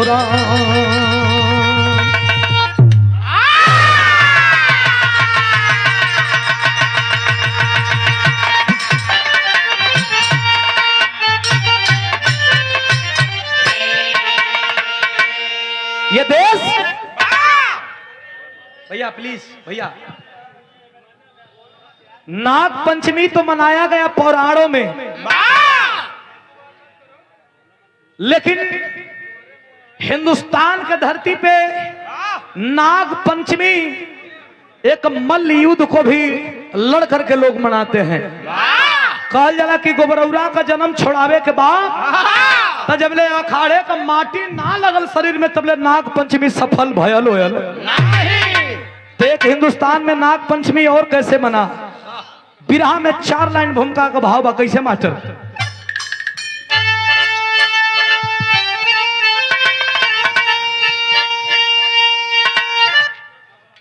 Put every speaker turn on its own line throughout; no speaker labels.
राम। ये देश भैया प्लीज भैया, नाग पंचमी तो मनाया गया पौराणों में, लेकिन हिंदुस्तान के धरती पे नाग पंचमी एक मल्ल युद्ध को भी लड़ करके लोग मनाते हैं। कहल जाला कि गोबरौरा का जन्म छोड़ावे के बाद त जबले अखाड़े का माटी ना लगल शरीर में तबले नाग पंचमी सफल भयल होयल। तो एक हिंदुस्तान में नाग पंचमी और कैसे मना, बिरहा में 4 लाइन भूमिका का भाव बा, कैसे मास्टर।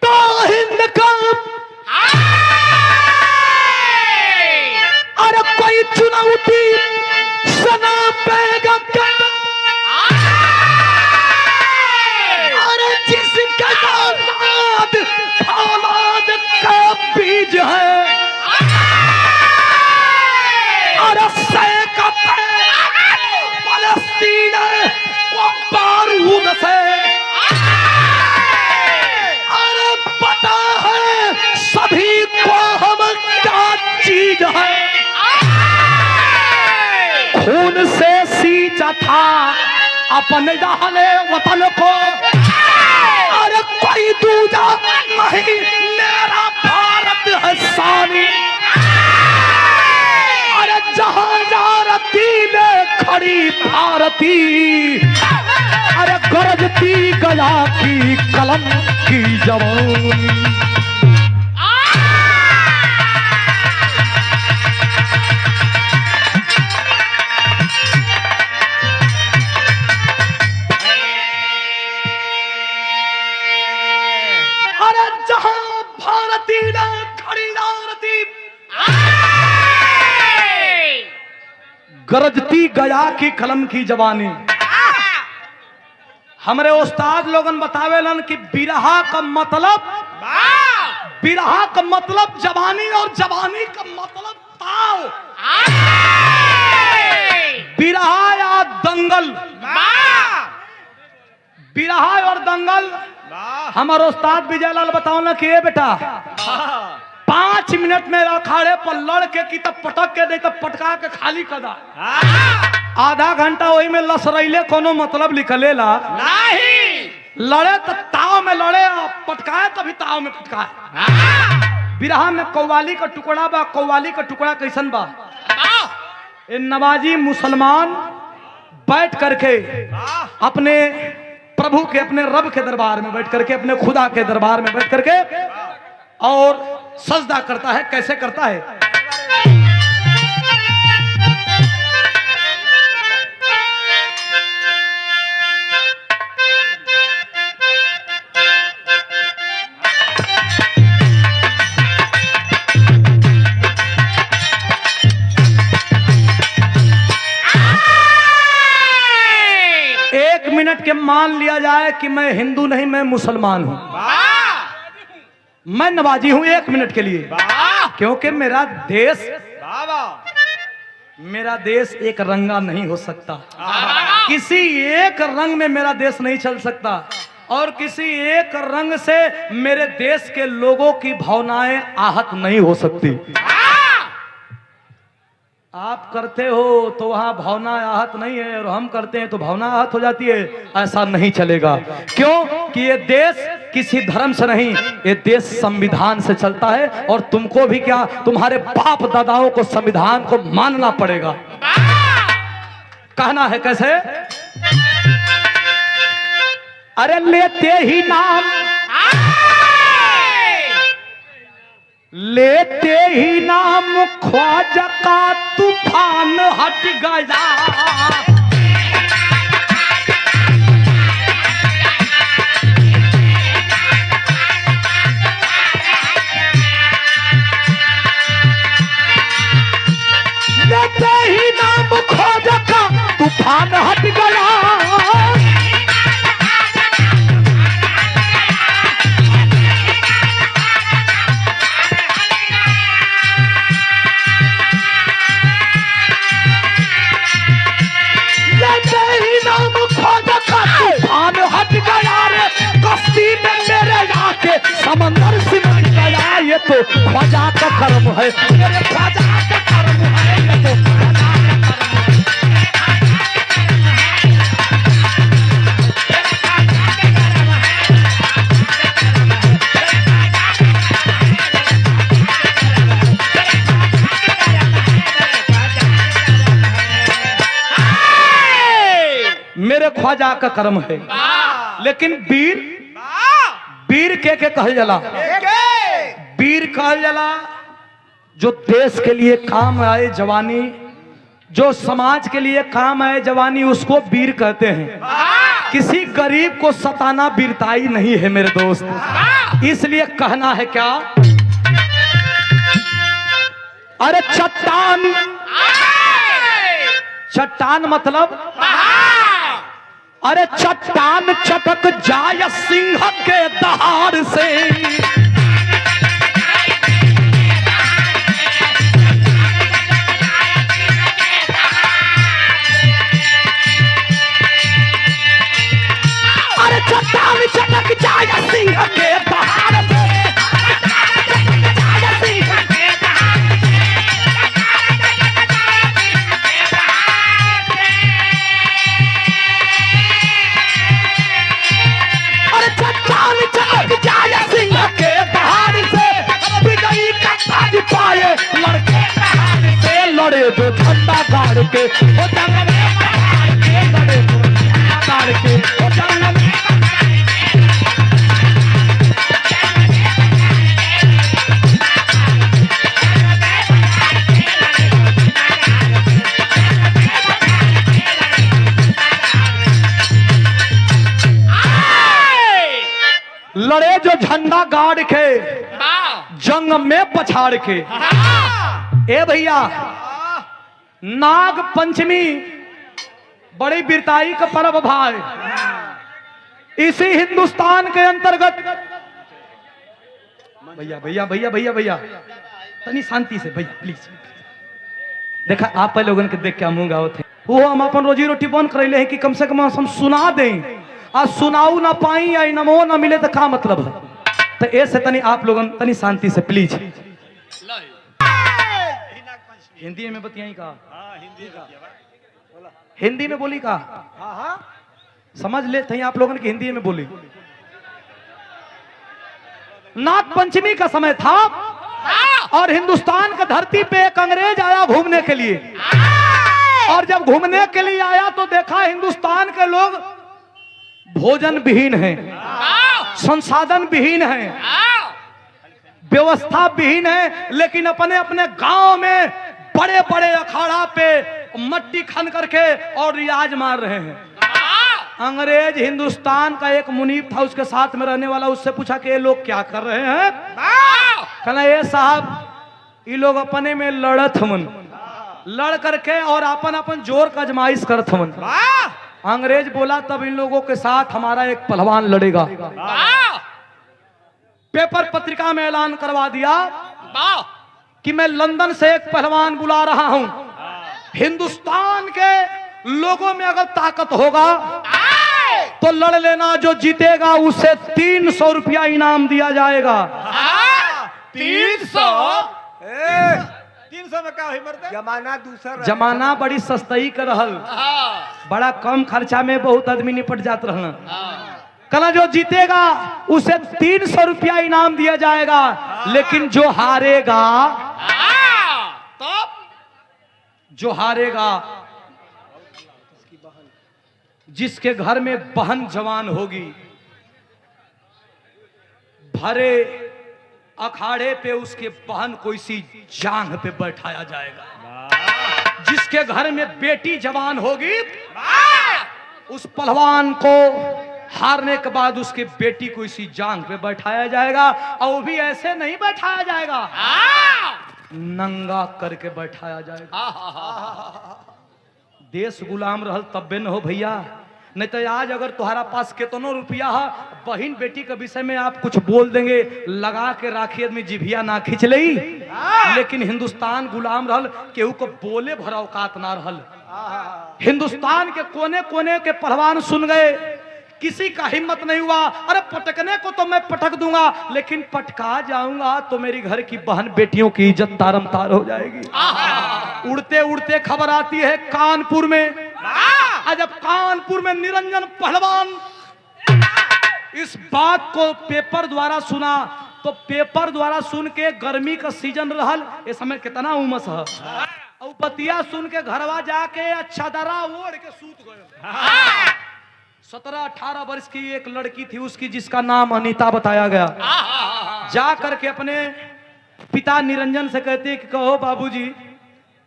तो हिंद का अरे कोई चुनौती सना पेगा क्या, अरे जिसका औलाद औलाद का बीज है, अरे फलस्तीन को बारूद से, अरे पता है सभी को हम क्या चीज है। खून से सींचा था अपने दहले वतन को, अरे कोई दूजा नहीं मेरा भारत है सानी, अरे जहां जारती में खड़ी भारती, अरे गरजती गया की कलम की जवान। अरे जहां भारती ने खड़ी भारती, गरजती गया की कलम की जवानी। हमरे उस्ताद लोगन बतावेलन कि बिरहा का मतलब, बिरहा का मतलब जवानी और जवानी का मतलब ताव। बिरहा या दंगल, बिरहा और दंगल। हमारे उस्ताद विजयलाल बताओ ना कि ये बेटा 5 मिनट में अखाड़े पर लड़ के की तब पटक के नहीं तब पटका के खाली कदा, आधा घंटा वही में लसरैले कोनो मतलब निकलेला नहीं। लड़े तो ताव में लड़े, पटकाए तभी ताव में पटकाए। बिरहा में कव्वाली का टुकड़ा बा, कव्वाली का टुकड़ा कैसन बा, ए नवाजी मुसलमान बैठ करके अपने प्रभु के, अपने रब के दरबार में बैठ करके, अपने खुदा के दरबार में बैठ करके और सजदा करता है। कैसे करता है, मिनट के मान लिया जाए कि मैं हिंदू नहीं, मैं मुसलमान हूं, मैं नवाजी हूं 1 मिनट के लिए, क्योंकि मेरा देश एक रंगा नहीं हो सकता। किसी एक रंग में मेरा देश नहीं चल सकता और किसी एक रंग से मेरे देश के लोगों की भावनाएं आहत नहीं हो सकती। आप करते हो तो वहां भावना आहत नहीं है और हम करते हैं तो भावना आहत हो जाती है। ऐसा नहीं चलेगा, क्यों कि ये देश किसी धर्म से नहीं, ये देश संविधान से चलता है और तुमको भी क्या, तुम्हारे बाप दादाओं को संविधान को मानना पड़ेगा। कहना है कैसे, अरे लेते ही नाम, लेते ही नाम ख्वाजा का तूफान हट गया, लेते ही नाम ख्वाजा का तूफान हट गया, समंदर सिमट गया, ये तो ख्वाजा का कर्म है, मेरे ख्वाजा का कर्म है, ये तो ख्वाजा का कर्म है। मेरे ख्वाजा का कर्म है। लेकिन वीर वीर के कहल जला, वीर कहल जला जो देश के लिए काम आए जवानी, जो समाज के लिए काम आए जवानी, उसको वीर कहते हैं। किसी गरीब को सताना वीरताई नहीं है मेरे दोस्त। इसलिए कहना है क्या, अरे चट्टान, चट्टान मतलब अरे चट्टान चटक जाय सिंह के दहाड़ से, अरे चट्टान चटक जाय सिंह के दहाड़ से, लड़े दो झंडा गाड़ के, ओ जंग में पहाड़ के, लड़े दो झंडा गाड़ के, ओ जंग में लड़े जो झंडा गाड़ के, जंग में पछाड़ के। ए भैया, नाग पंचमी बड़ी वीरताई का पर्व भाई। इसी हिंदुस्तान के अंतर्गत भैया भैया भैया भैया भैया तनी शांति से भैया प्लीज। देखा आप पहले लोगन के देख के मुंह गाओ थे, वो हम अपन रोजी रोटी बंद कर ले हैं कि कम से कम हम सुना दें। आज सुनाऊ ना पाई या नमो ना मिले तो का मतलब है। तो ऐसे तनी आप लोगन तनी शांति से प्लीज। हिंदी में बतियाई का, हिंदी में बोली का, समझ ले थे आप लोगों की हिंदी में बोली। नाग पंचमी का समय था और हिंदुस्तान की धरती पे एक अंग्रेज आया घूमने के लिए। और जब घूमने के लिए आया तो देखा हिंदुस्तान के लोग भोजन विहीन हैं, संसाधन विहीन हैं, व्यवस्था विहीन है, लेकिन अपने अपने गांव में बड़े बड़े अखाड़ा पे मट्टी खन करके और रियाज मार रहे हैं। अंग्रेज हिंदुस्तान का एक मुनीब था उसके साथ में रहने वाला, उससे पूछा कि ये लोग क्या कर रहे हैं। कहना ये साहब ये लोग अपने में लड़त हमन, लड़ करके और अपन अपन जोर का आजमाइश करत हमन। अंग्रेज बोला तब इन लोगों के साथ हमारा एक पहलवान लड़ेगा। पेपर पत्रिका में ऐलान करवा दिया कि मैं लंदन से एक पहलवान बुला रहा हूं। हिंदुस्तान के लोगों में अगर ताकत होगा तो लड़ लेना, जो जीतेगा उसे 300 रुपया इनाम दिया जाएगा।
300 में क्या मरते? जमाना दूसरा,
जमाना बड़ी सस्ती कर रहल, बड़ा कम खर्चा में बहुत आदमी निपट जात रहना। कहना जो जीतेगा उसे 300 रुपया इनाम दिया जाएगा, लेकिन जो हारेगा,
तब
जो हारेगा, जिसके घर में बहन जवान होगी, भरे अखाड़े पे उसके बहन को इसी जांघ पे बैठाया जाएगा। जिसके घर में बेटी जवान होगी, उस पहलवान को हारने के बाद उसके बेटी को इसी जांघ पे बैठाया जाएगा। और वो भी ऐसे नहीं बैठाया जाएगा, नंगा करके बैठाया जाएगा। देश गुलाम रहल तब्बे न हो भैया, नहीं तो आज अगर तुम्हारा पास कितनो रुपया है, बहन बेटी के विषय में आप कुछ बोल देंगे, लगा के राखी आदमी जिभिया ना खींच लई। लेकिन हिंदुस्तान गुलाम रहल, केहू को बोले भरा औकात ना रहल। हिंदुस्तान के कोने कोने के पहलवान सुन गए किसी का हिम्मत नहीं हुआ। अरे पटकने को तो मैं पटक दूंगा, लेकिन पटका जाऊंगा तो मेरी घर की बहन बेटियों की इज्जत तारम तार हो जाएगी। उड़ते उड़ते खबर आती है कानपुर में। जब कानपुर में निरंजन पहलवान इस बात को पेपर द्वारा सुना, तो पेपर द्वारा सुन के गर्मी का सीजन रहल, इस समय कितना उमस है, और बतिया सुन के घरवा जाके चादरा ओढ़ के सूत गए। 17-18 वर्ष की एक लड़की थी उसकी, जिसका नाम अनीता बताया गया। जा करके अपने पिता निरंजन से कहते कि कहो बाबूजी,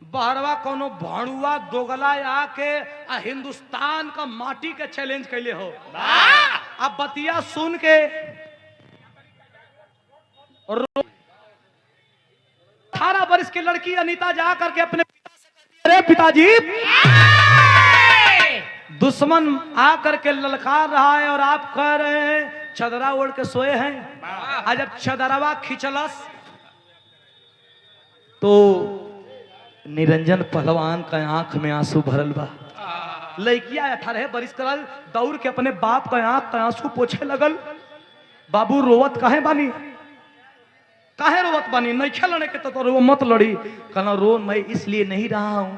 बहरवा कोनो भाड़ुआ दोगला आके हिंदुस्तान का माटी के चैलेंज कैले हो। अब बतिया सुन के 18 वर्ष की लड़की अनीता जा करके अपने पिता से कहती है, अरे पिताजी, दुश्मन आकर के ललकार रहा है और आप कह रहे हैं चदरा ओढ़ के सोए हैं। जब चदरवा खिंचलस तो निरंजन पहलवान का आंख में आंसू भरल बा। लड़किया 18 बरिस करल, दौड़ के अपने बाप का आंख का आंसू पोछे लगल। बाबू रोवत काहे बानी, काहे रोवत बानी, नहीं खेलने के तो रो मत लड़ी। कहना रो मैं इसलिए नहीं रहा हूं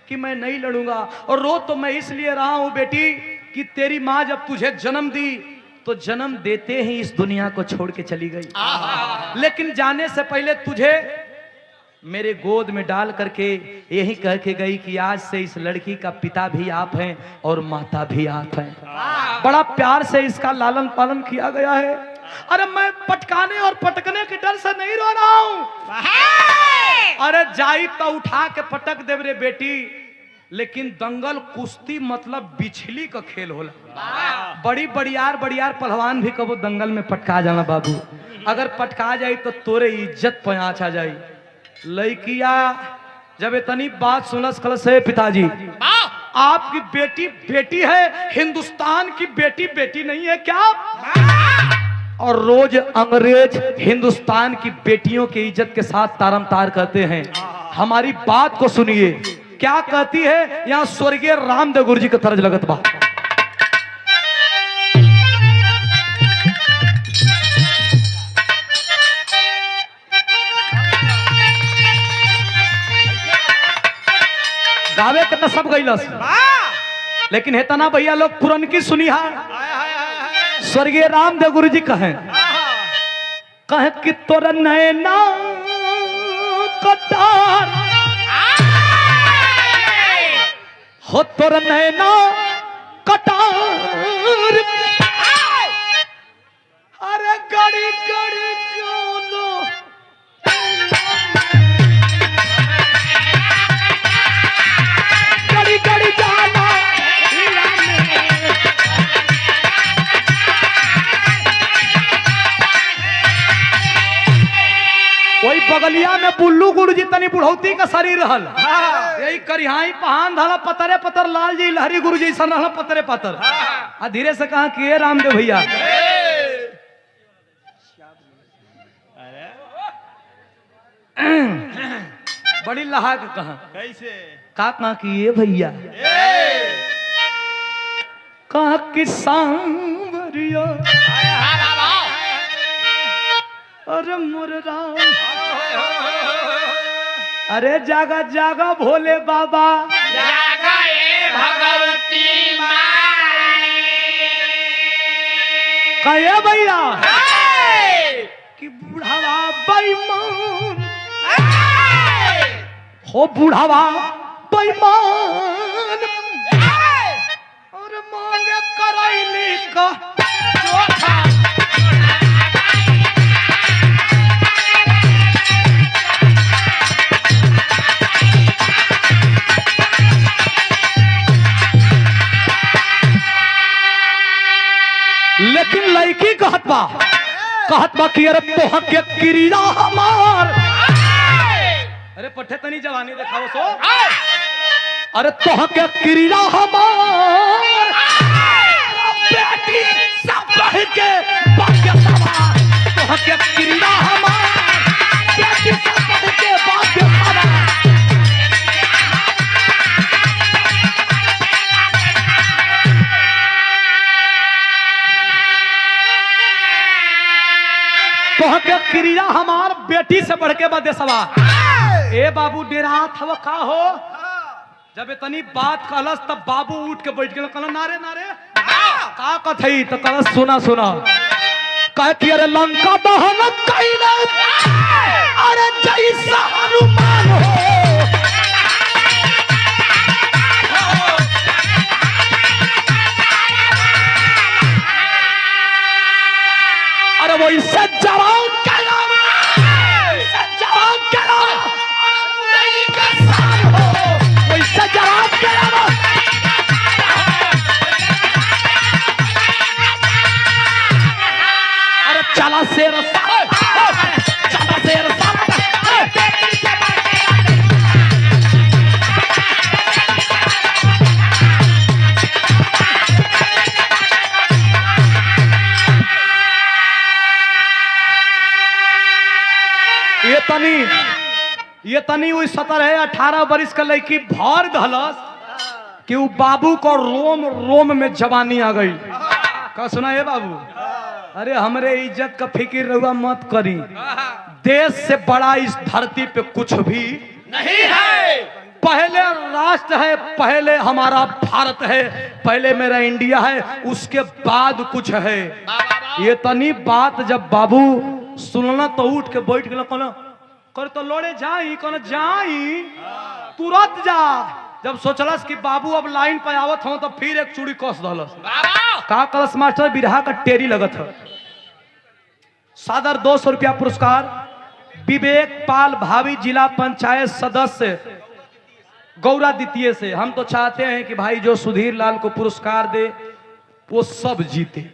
कि मैं नहीं लड़ूंगा, और रो तो मैं इसलिए रहा हूं बेटी कि तेरी माँ जब तुझे जन्म दी तो जन्म देते ही इस दुनिया को छोड़ के चली गई, लेकिन जाने से पहले तुझे मेरे गोद में डाल करके यही कह के गई कि आज से इस लड़की का पिता भी आप हैं और माता भी आप हैं। बड़ा प्यार से इसका लालन पालन किया गया है। अरे मैं पटकाने और पटकने के डर से नहीं रो रहा हूं। अरे जाई तो उठा के पटक देव रे बेटी, लेकिन दंगल कुश्ती मतलब बिछली का खेल होला। बड़ी बड़ियार पहलवान भी कबो दंगल में पटका जाना बाबू। अगर पटका जाई तो तोरे इज्जत पे आँच आ जाई। लड़किया जब इतनी बात सुनस कल से, पिताजी आपकी बेटी बेटी है, हिंदुस्तान की बेटी बेटी नहीं है क्या? और रोज अंग्रेज हिंदुस्तान की बेटियों की इज्जत के साथ तारम तार करते हैं। हमारी बात को सुनिए, क्या कहती है यहाँ स्वर्गीय रामदेव गुरु जी का तर्ज लगत बा। गावे के तो सब गईलस, लेकिन हेतना भैया लोग पुरन की सुनी है। स्वर्गीय रामदेव गुरु जी कहें कि तोर नैना कटार हो, तोर नैना कटार, अरे गड़ी गड़ी चलो गड़ी गड़ी जाना। वही बगलिया में बुल्लू गुरु जी तनी बुढ़ौती का शरीर रहल, यही करिहाई पहान धला पतरे पतर, लाल जी लहरी गुरु जी सन रहल पतरे पतर। आ धीरे से कहा कि ये रामदेव भैया, बड़ी लहा के कहा
कैसे
कहा कि ये भैया कहा कि सांवरिया, अरे मोर राम, अरे जागा जागा भोले बाबा,
जागा ए भगवती माई,
कहे भैया कि बुढ़ावा बेईमान हो, बुढ़ावा बेईमान, और मांगे करैली का चोखा। लेकिन लड़की कहत बा कि अरे तोह के क्रिया हमार, अरे पट्टे तनी जवानी देखाओ सो, अरे तोह के क्रिया हमार, बेटी सब कह के भाग्य सवार, तोह के क्रिया हमार, बेटी सब कह के भाग्य सवार। क्रिया हमार बेटी से बढ़ के बदेसवा ए बाबू डेरात हव का हो जब इतनी बात कहलस तब बाबू उठ के बैठ गए कहल नारे नारे का कथई तो कहलस सुना सुना कह कि अरे लंका दहन कैले अरे जैसा हनुमान हो अरे वो इससे जवान कैला जवान कैला नहीं का साल हो वो इससे जवान कैला अरे चला शेर चला शेर ये तनी हुई 17-18 वर्ष का लड़की भर धलस कि वो बाबू को रोम रोम में जवानी आ गई का सुना है बाबू अरे हमरे इज्जत का फिक्र रहुआ मत करी देश से बड़ा इस धरती पे कुछ भी नहीं है पहले राष्ट्र है पहले हमारा भारत है पहले मेरा इंडिया है उसके बाद कुछ है ये तनी बात जब बाबू सुनना तो उठ के बैठ गया कहना कर तो लोड़े जाई कहना जाई तुरंत जा जब सोचलस कि बाबू अब लाइन पे आवत हो तो फिर एक चूड़ी कस दलस का कलश मास्टर बिरहा का टेरी लगत है सादर 200 रुपया पुरस्कार विवेक पाल भावी जिला पंचायत सदस्य गौरा द्वितीय से हम तो चाहते हैं कि भाई जो सुधीर लाल को पुरस्कार दे वो सब जीते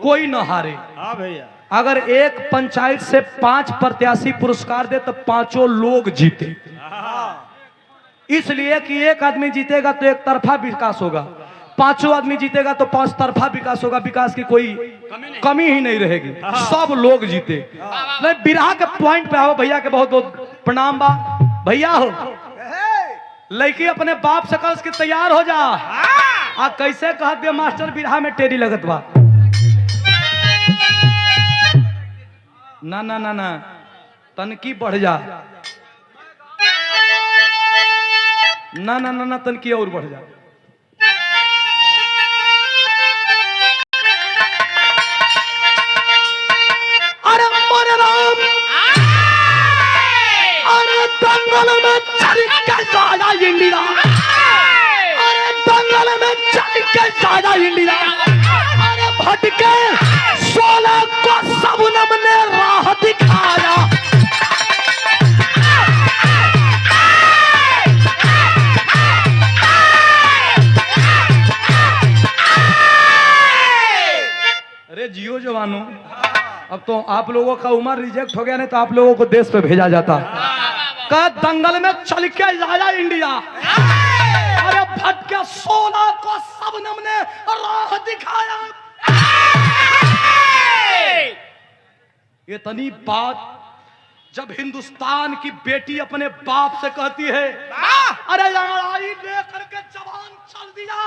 कोई न हारे
भैया
अगर एक पंचायत से 5 प्रत्याशी पुरस्कार दे तो 5 लोग जीते इसलिए कि एक आदमी जीतेगा तो एक तरफा विकास होगा 5 आदमी जीतेगा तो 5 तरफा विकास होगा विकास की कोई कमी ही नहीं रहेगी सब लोग जीते नहीं बिरहा के पॉइंट पे आओ भैया के बहुत बहुत प्रणाम बा भैया हो लड़की अपने बाप से कल के तैयार हो जा आ कैसे कहत बे मास्टर बिरहा में टेरी लगत बा ना ना ना ना तनकी बढ़ जा ना ना ना ना तनकी और बढ़ जा अरे मोरे राम अरे दंगल में चल के जाया इंडिया अरे दंगल में चल के जाया इंडिया अरे भटके 16 को सबनम ने राह दिखाया अरे जियो जवानों अब तो आप लोगों का उम्र रिजेक्ट हो गया नहीं तो आप लोगों को देश पे भेजा जाता का दंगल में चल के जाया इंडिया अरे भटके 16 को सबनम ने राह दिखाया इतनी बात जब हिंदुस्तान की बेटी अपने बाप से कहती है अरे लड़ाई लेकर के जवान चल दिया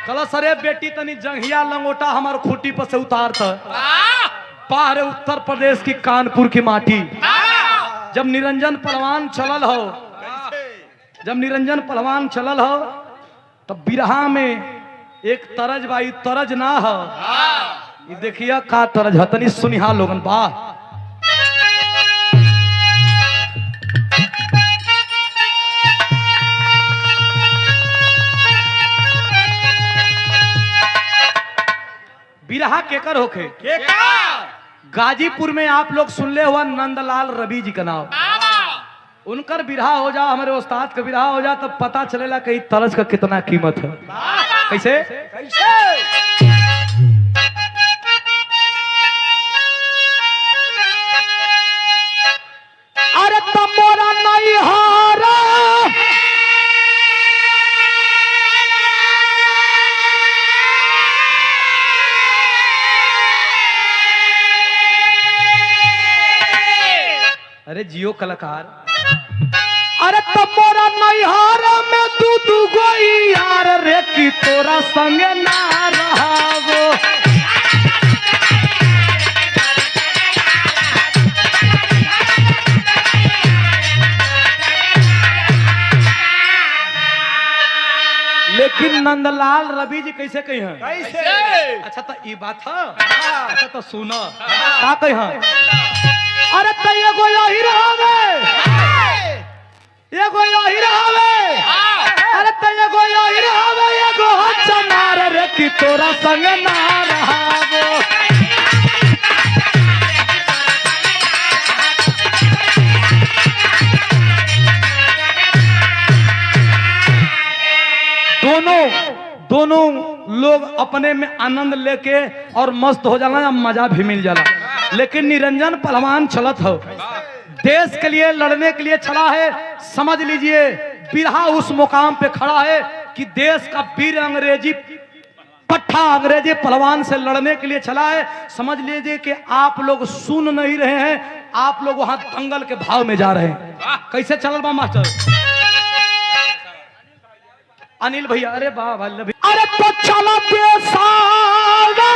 कलश अरे बेटी तनी जंघिया लंगोटा हमार खूटी पर से उतार था बाहर उत्तर प्रदेश की कानपुर की माटी जब निरंजन पहलवान चलल हो तब बिरहा में एक तरज बाई तरज ना हो देखिए का तरज हतनी सुनिहा लोगन बा बिरहा केकर होके गाजीपुर में आप लोग सुन ले हुआ नंदलाल रवि जी का नाम उनकर बिरहा हो जा हमारे उस्ताद का बिरहा हो जा तब पता चलेला कि तरज का कितना कीमत है कैसे अरे तमोरा नहीं हारा अरे जियो कलाकार अरे तमोरा नहीं हारा में तू गोई यार रे की तोरा संग ना रहावो कि नंदलाल रवि जी कैसे कही हैं?
कैसे?
अच्छा तो ये बात है। अच्छा तो सुनो का कही हैं? अरे तो ये कोई यही रहावे, ये कोई यही रहावे, अरे तो ये कोई यही रहावे, ये गो चनार रे कि तोरा संग ना रहावो। दोनों लोग अपने में आनंद लेके और मस्त हो जाला या मजा भी मिल जाला, लेकिन निरंजन पहलवान चलत हो, देश के लिए लड़ने के लिए चला है। समझ लीजिए बिरहा उस मुकाम पे खड़ा है कि देश का वीर अंग्रेजी पट्टा अंग्रेजी पहलवान से लड़ने के लिए चला है। समझ लीजिए कि आप लोग सुन नहीं रहे हैं, आप लोग वहां दंगल के भाव में जा रहे हैं। कैसे चल बा मास्टर अनिल भैया? अरे वाह भाई, अरे तो चलो बेसावा,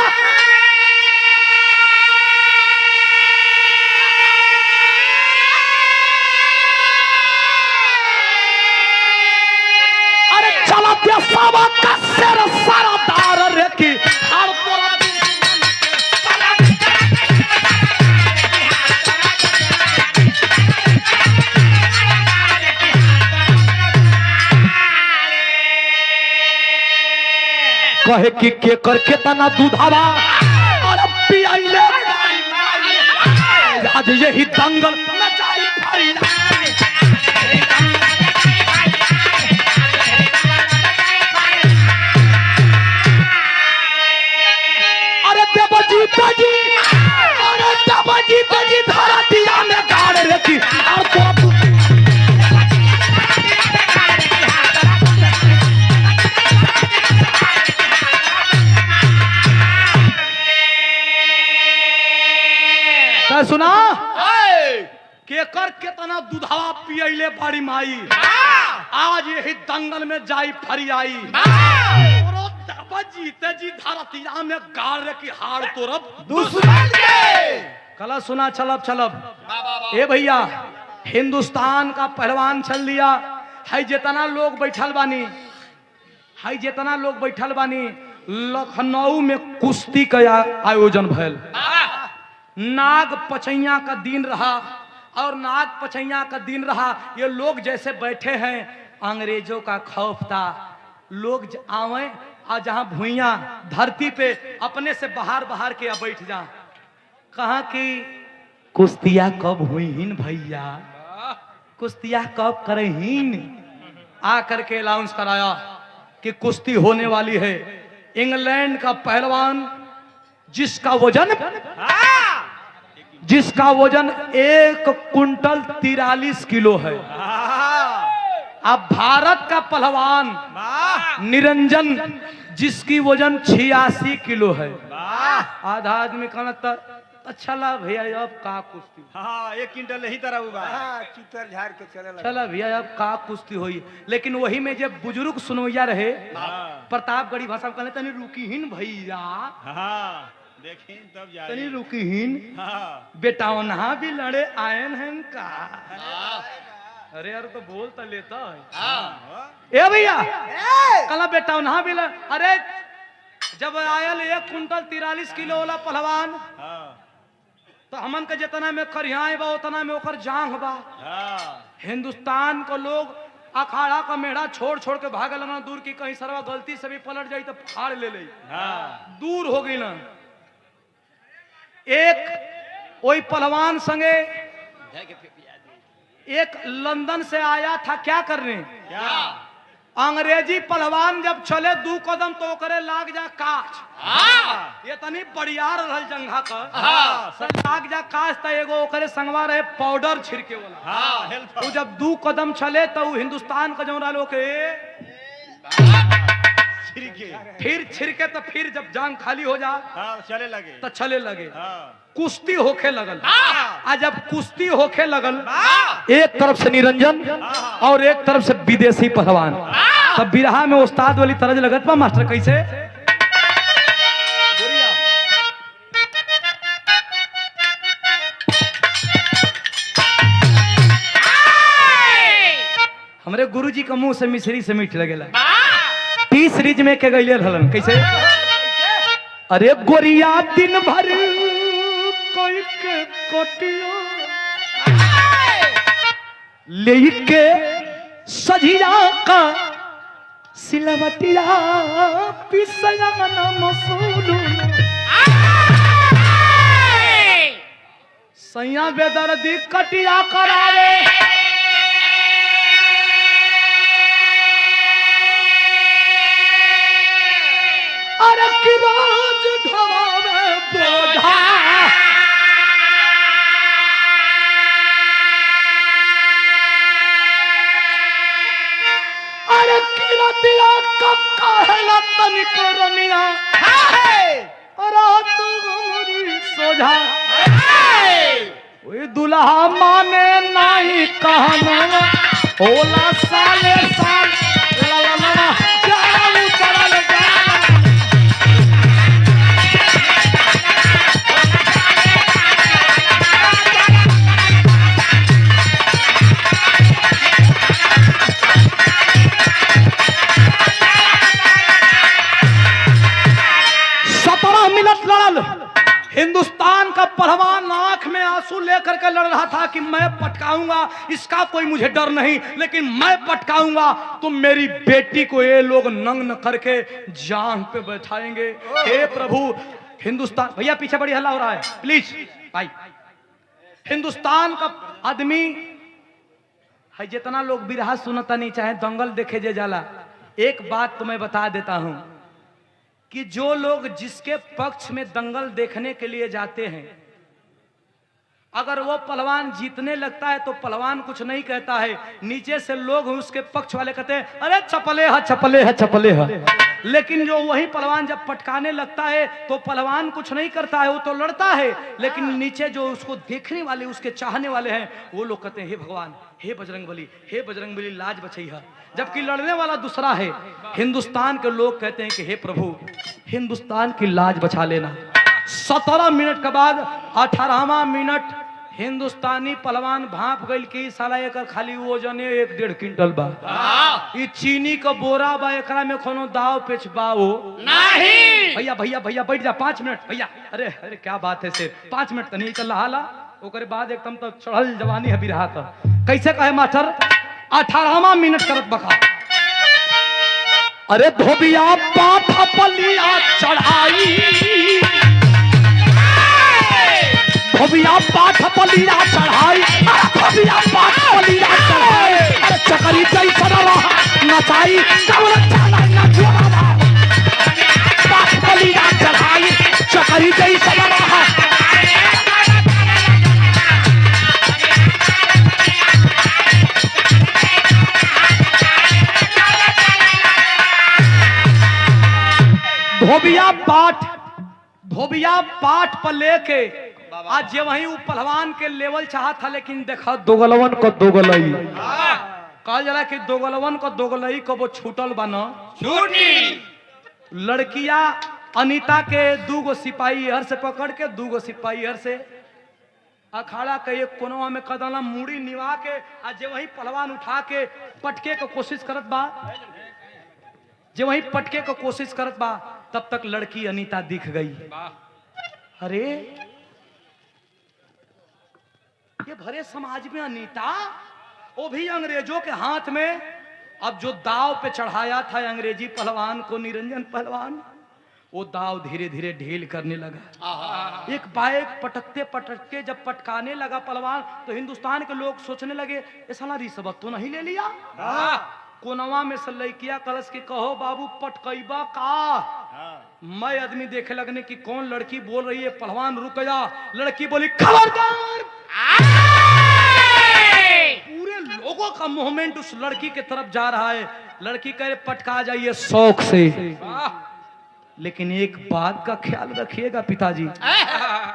अरे चलो बेसावा का सिर सरदार रे की हर तोरा कहे कि के करके तना दूधावा और पियाइले आज यही दंगल मचाई फरी। अरे देवजी तजी, अरे देवजी तजी धरा दिया में गाड़ रखी और तो सुना केकर केतना दूधावा पियले बड़ी माई, आज यही दंगल में जाई फरी आई। जीते जी धरतिया में गाड़ की हाड़ तोरब दुश्मन के। कला सुना चलब चलब ए भैया, हिंदुस्तान का पहलवान चल दिया है। जितना लोग बैठल बानी है, जितना लोग बैठल बानी, लखनऊ में कुश्ती का आयोजन भैल। नाग पचैया का दिन रहा और नाग पचैया का दिन रहा। ये लोग जैसे बैठे हैं, अंग्रेजों का खौफ था। लोग आवे और जहां भुइया धरती पे अपने से बाहर बाहर के बैठ जा। कहा कि कुश्तिया कब हुईन भैया, कुश्तिया कब करेहीन। आ करके अनाउंस कराया कि कुश्ती होने वाली है। इंग्लैंड का पहलवान जिसका वजन 1 कुंटल 43 किलो है। अब भारत का पहलवान निरंजन जिसकी वजन 86 किलो है। आधा आदमी कहना अच्छा ला भैया अब का कुश्ती,
हाँ 1 क्विंटल ही तरह हुआ, चितर झाड़ के
चला भैया अब का कुश्ती हुई। लेकिन वही में जब बुजुर्ग सुनवैया रहे, प्रतापगढ़ी भाषा में कहने तनी रुकीहीन भैया,
देखें तब जाए
तनी रुकीहीन बेटाओ नहा भी लड़े आयन हैं का। अरे यार तो बोल तो लेता है ए भैया, कला बेटाओ नहा भी लड़। अरे जब आयल 1 कुंटल 43 किलो वाला पहलवान, तो हमन के जितना में करियाए बा उतना में ओकर जांग बा। हिंदुस्तान को लोग अखाड़ा का मेढ़ा छोड़ छोड़ के भागे लगा दूर की, कहीं सरवा गलती से भी पलट जाई तो फाड़ ले ले। दूर हो गई ना। एक वही पहलवान संगे एक लंदन से आया था क्या करने, अंग्रेजी पहलवान जब चले 2 कदम तो ओकरे लाग जा काच। ये तनी बड़ियार रहल जंघा का लाग जा काच। त एगो ओकरे संगवा रहे पाउडर छिड़के वाला। वो जब 2 कदम चले तो हिंदुस्तान का जो रहा फिर छिड़के तो फिर जब जांग खाली हो जा चले लगे कुश्ती होखे लगल। आज जब कुश्ती होखे लगल, एक तरफ से निरंजन और एक तरफ से विदेशी पहलवान, तब बिरहा में उस्ताद वाली तरज लगत बा मास्टर कैसे। हमरे गुरुजी का मुंह से मिश्री से मीठ लगेला। टी सीरीज में के गईले रहलन कैसे? अरे गोरिया दिन भर कोई के कोटियो लेके सजिया का सिलवटिया पिसया न मसूलू सैया बेदर्दी कटिया करावे अरे की रोज ढवावे बोझा अरे की रतिया कब कहला तनिक रनिया रात गोरी सोझा ओए दुल्हा माने नहीं कहना होला साले साल ला ला ला चालू चल जा हिंदुस्तान का पहलवान आंख में आंसू लेकर के लड़ रहा था कि मैं पटकाऊंगा, इसका कोई मुझे डर नहीं, लेकिन मैं पटकाऊंगा तो मेरी बेटी को ये लोग नंग न करके जांग पे बैठाएंगे। हे प्रभु, हिंदुस्तान भैया पीछे बड़ी हल्ला हो रहा है प्लीज भाई। हिंदुस्तान का आदमी है, जितना लोग बिरहा सुनता नहीं चाहे दंगल देखे जे जाला। एक बात तो मैं बता देता हूं कि जो लोग जिसके पक्ष में दंगल देखने के लिए जाते हैं, अगर वो पहलवान जीतने लगता है तो पहलवान कुछ नहीं कहता है, नीचे से लोग उसके पक्ष वाले कहते हैं अरे चपले है चपले है चपले है। लेकिन जो वही पहलवान जब पटकाने लगता है तो पहलवान कुछ नहीं करता है, वो तो लड़ता है, लेकिन नीचे जो उसको देखने वाले उसके चाहने वाले हैं वो लोग कहते हैं हे भगवान, हे बजरंगबली, हे बजरंगबली लाज बचैया। जबकि लड़ने वाला दूसरा है। हिंदुस्तान के लोग कहते हैं कि हे प्रभु हिंदुस्तान की लाज बचा लेना। 17 मिनट के बाद 18वां मिनट हिंदुस्तानी पहलवान भाप गइल कि साला एकर खाली वजन 1-1.5 क्विंटल बा। ई चीनी का बोरा बा, एकरा में कोनो दाव पेच बा वो नहीं। भैया भैया भैया बैठ जा 5 मिनट भैया। अरे अरे क्या बात है सिर्फ 5 मिनट तो नहीं चल रहा। ओकरे बाद एकदम तो चढ़ल जवानी है बिरहा था। कैसे कहे मास्टर? 18वां मिनट करत बका। अरे धोबिया पाठ पलिया चढ़ाई, धोबिया पाठ पलिया चढ़ाई, धोबिया पाठ पलिया चढ़ाई। अरे चकरी जैसा नचाई पाठ पलिया चढ़ाई, चकरी जैसा धोबिया पाठ पर लेके आज जे वही वो पहलवान के लेवल चाहत था, लेकिन देखा दोगलवन को दोगलई कहा जला कि दोगलवन को दोगलई को वो छूटल बना छूटी। लड़कियां अनीता के 2 सिपाही हर से पकड़ के 2 सिपाही हर से अखाड़ा के एक कोनवा में कदला मूड़ी निवा के आज जे वही पहलवान उठा के पटके को कोशिश करत बा, जे वही पटके को कोशिश करत बा, तब तक लड़की अनीता दिख गई। अरे ये भरे समाज में अनीता, वो भी अंग्रेजों के हाथ में। अब जो दाव पे चढ़ाया था अंग्रेजी पहलवान को निरंजन पहलवान, वो दाव धीरे धीरे ढील करने लगा। एक बाइक पटकते पटकते जब पटकाने लगा पहलवान, तो हिंदुस्तान के लोग सोचने लगे ये साला रिश्वत तो नहीं ले लिया। कोनवा में से लड़किया कलश की कहो बाबू पटकैबा का। मैं आदमी देखे लगने की कौन लड़की बोल रही है। पहलवान रुक जा। लड़की बोली खबरदार। पूरे लोगों का मूवमेंट उस लड़की के तरफ जा रहा है। लड़की कह रहे पटका जाइए शौक से, लेकिन एक बात का ख्याल रखिएगा पिताजी।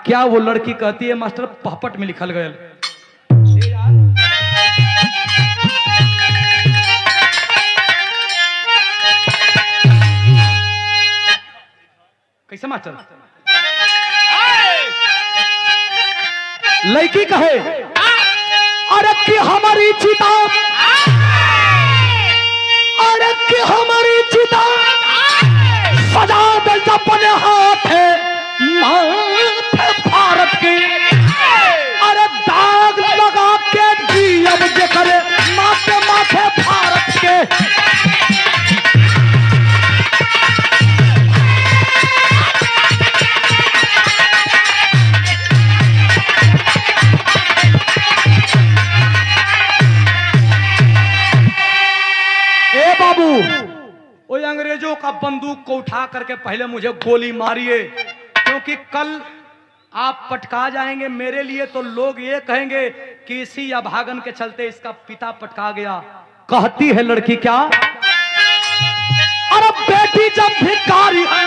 क्या वो लड़की कहती है? मास्टर पहपट में लिखल गया। कैसे मास्टर? लड़की कहे अरे कि हमारी चिता, अरे कि हमारी चिता सजा दे अपने हाथे माथे भारत की। अरे दाग लगा के जी अब जे करे माथे माथे भारत के। ए बाबू, वो अंग्रेजों का बंदूक को उठा करके पहले मुझे गोली मारिए, क्योंकि कल आप पटका जाएंगे मेरे लिए तो लोग ये कहेंगे कि इसी अभागन के चलते इसका पिता पटका गया। कहती है लड़की क्या, अरे बेटी जब भिखारी है,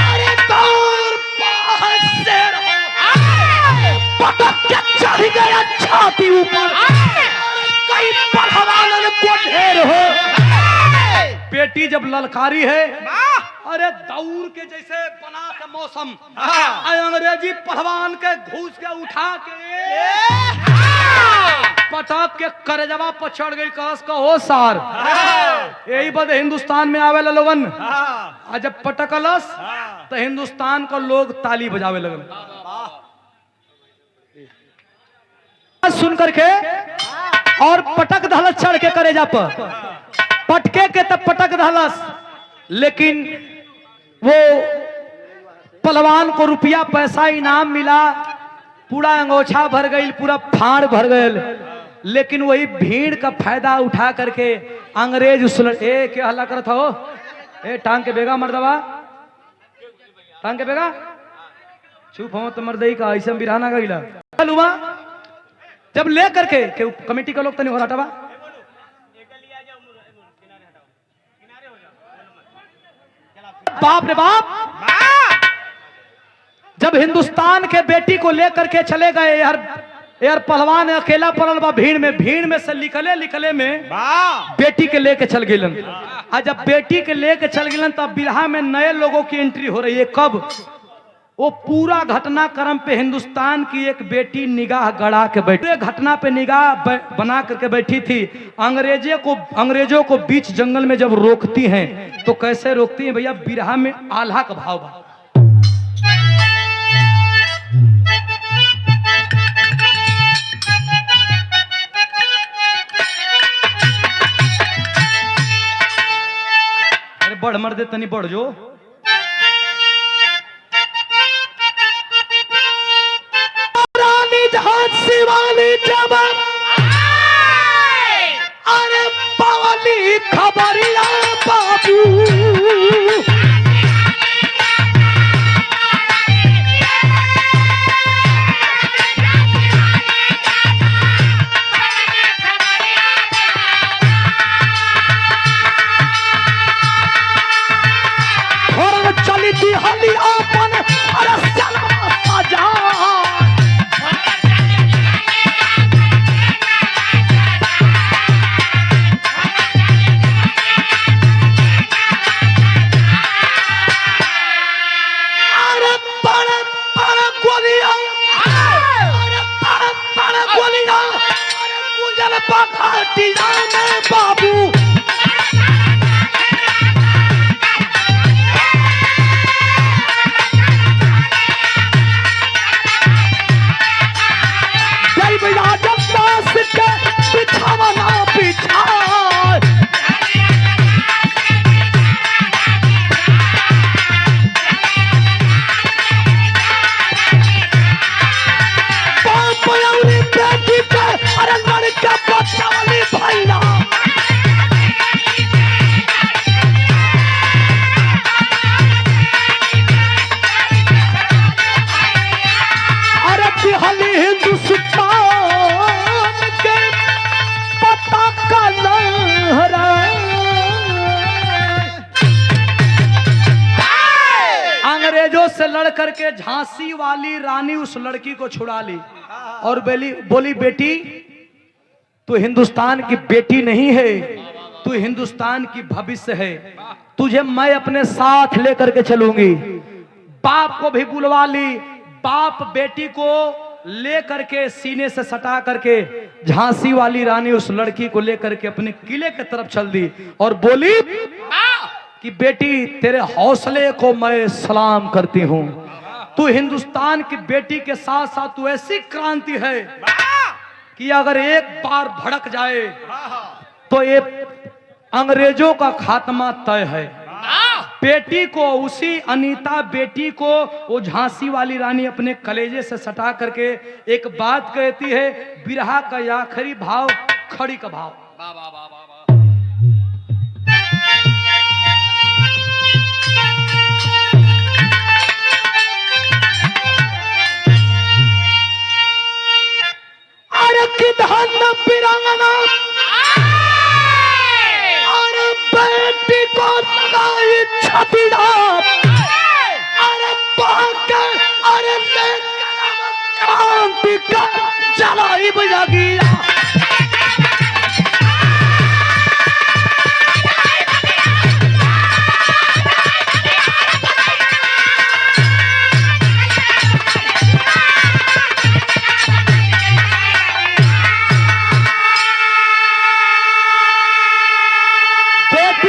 अरे दौर पास शेर है, पटक के चढ़ गया छाती ऊपर, कई पहलवानों को ढेर हो। बेटी जब ललकारी है, अरे दौड़ के जैसे बना के मौसम, अंग्रेजी पहलवान के घूस के उठा के पटक के करजवा पर चढ़ गई। कस का हो सार, यही बद हिंदुस्तान में आवे लोगन, और जब पटकलस तो हिंदुस्तान को लोग ताली बजावे लगल। सुन करके और पटक धलस चढ़ के करेजा पर, पटके के तब पटक धलस, लेकिन वो पहलवान को रुपया पैसा इनाम मिला, पूरा अंगोछा भर गई, पूरा फाड़ भर गए, लेकिन वही भीड़ का फायदा उठा करके अंग्रेज उस ए क्या हल्ला करत हो, ए टांग के बेगा मर्दवा, टांग के बेगा चुप हो तो मर्दई का ऐसा बिराना गईला। हुआ जब ले करके कमेटी का लोग तो नहीं हो रहा, बाप रे बाप, जब हिंदुस्तान के बेटी को लेकर के चले गए यार पहलवान अकेला पड़ल बा भीड़ में से निकले में बेटी के लेके चल गए। और जब बेटी के लेके चल गए तब बिरहा में नए लोगों की एंट्री हो रही है। कब? वो पूरा घटनाक्रम पे हिंदुस्तान की एक बेटी निगाह गड़ा के बैठी, घटना पे निगाह बना करके बैठी थी। अंग्रेजों को बीच जंगल में जब रोकती हैं तो कैसे रोकती हैं भैया? बिरहा में आल्हा का भाव बा। अरे बढ़ मर दे तनी बढ़ जो। शिवाली जब अरे पावली खबरिया बाबू, और चली थी हली अपन अरे सजा बाबू। जय भैया जब दास के बिछावा ना बिछा, बेटी के अरे लड़का बच्चा वाली भैया, अरे बिहाली हिंदुस्तान के पताका लहरा। अंग्रेजों से लड़ करके झांसी वाली रानी उस लड़की को छुड़ा ली और बोली बेटी तू हिंदुस्तान की बेटी नहीं है, तू हिंदुस्तान की भविष्य है, तुझे मैं अपने साथ लेकर के चलूंगी। बाप को भी बुलवा ली, बाप बेटी को लेकर के सीने से सटा करके झांसी वाली रानी उस लड़की को लेकर के अपने किले की तरफ चल दी और बोली कि बेटी तेरे हौसले को मैं सलाम करती हूँ। तू हिंदुस्तान की बेटी के साथ साथ तू ऐसी क्रांति है कि अगर एक बार भड़क जाए तो ये अंग्रेजों का खात्मा तय है। बेटी को, उसी अनीता बेटी को वो झांसी वाली रानी अपने कलेजे से सटा करके एक बात कहती है, बिरहा का आखिरी भाव, खड़ी का भाव। अरे कि धन बिरंगना अरे बेटी को लगाई छतीड़ा, अरे पाकर अरे क्रांति का जलाई बजागिया।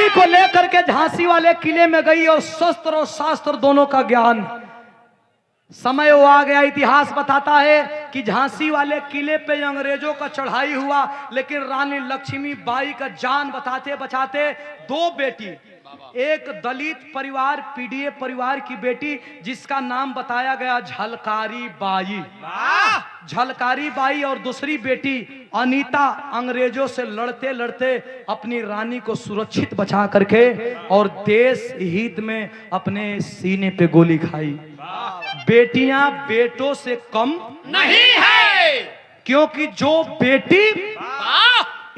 को लेकर के झांसी वाले किले में गई और शस्त्र और शास्त्र दोनों का ज्ञान। समय वो आ गया, इतिहास बताता है कि झांसी वाले किले पे अंग्रेजों का चढ़ाई हुआ, लेकिन रानी लक्ष्मी बाई का जान बचाते बचाते दो बेटी, एक दलित परिवार पीडीए परिवार की बेटी जिसका नाम बताया गया झलकारी बाई, झलकारी बाई, और दूसरी बेटी अनीता अंग्रेजों से लड़ते लड़ते अपनी रानी को सुरक्षित बचा करके और देश हित में अपने सीने पे गोली खाई। बेटियां बेटों से कम
नहीं है,
क्योंकि जो बेटी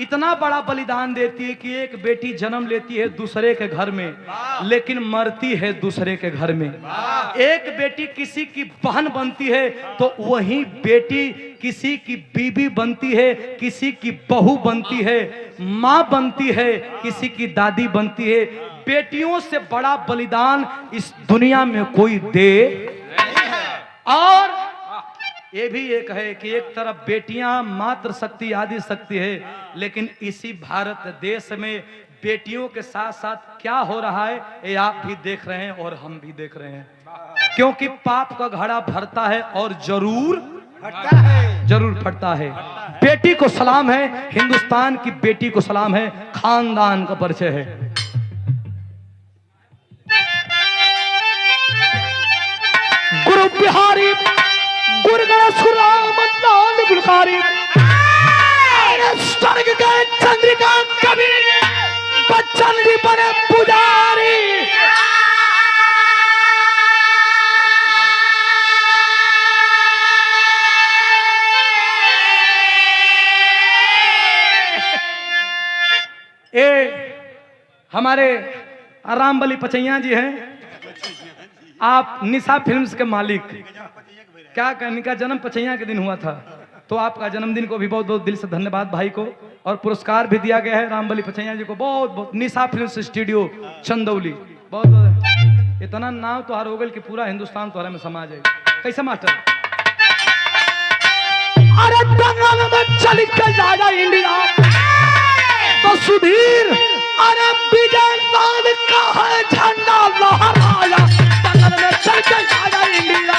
इतना बड़ा बलिदान देती है कि एक बेटी जन्म लेती है दूसरे के घर में, लेकिन मरती है दूसरे के घर में। एक बेटी किसी की बहन बनती है तो वही बेटी किसी की बीबी बनती है, किसी की बहू बनती है, माँ बनती है, किसी की दादी बनती है। बेटियों से बड़ा बलिदान इस दुनिया में कोई दे। और ये भी एक है कि एक तरफ बेटियां मातृ शक्ति आदि शक्ति है, लेकिन इसी भारत देश में बेटियों के साथ साथ क्या हो रहा है ये आप भी देख रहे हैं और हम भी देख रहे हैं, क्योंकि पाप का घड़ा भरता है और जरूर फटता है। बेटी को सलाम है, हिंदुस्तान की बेटी को सलाम है, खानदान का परिचय है। गुरु बिहारी गुलकारी स्वर्ग के चंद्रिका कवि बच्चन जी बने पुजारी। ये हमारे रामबली पचैया जी हैं, आप निशा फिल्म्स के मालिक। क्या कहने का जन्म पचैया के दिन हुआ था, तो आपका जन्मदिन को भी बहुत बहुत दिल से धन्यवाद भाई को, और पुरस्कार भी दिया गया है रामबली पचैया जी को बहुत बहुत। निशा फिल्म्स स्टूडियो चंदौली, बहुत बहुत इतना नाम तो हो गया कि पूरा हिंदुस्तान तुम्हारे में समा जाए। कैसे मास्टर? अरे दंगल में चल के जाएगा इंडिया तो सुधीर, अरे विजय लाल का है झंडा लहराया, दंगल में चल के जाएगा इंडिया।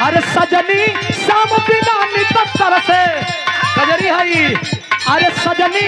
अरे सजनी शाम बिना नितर से कजरी हई, अरे सजनी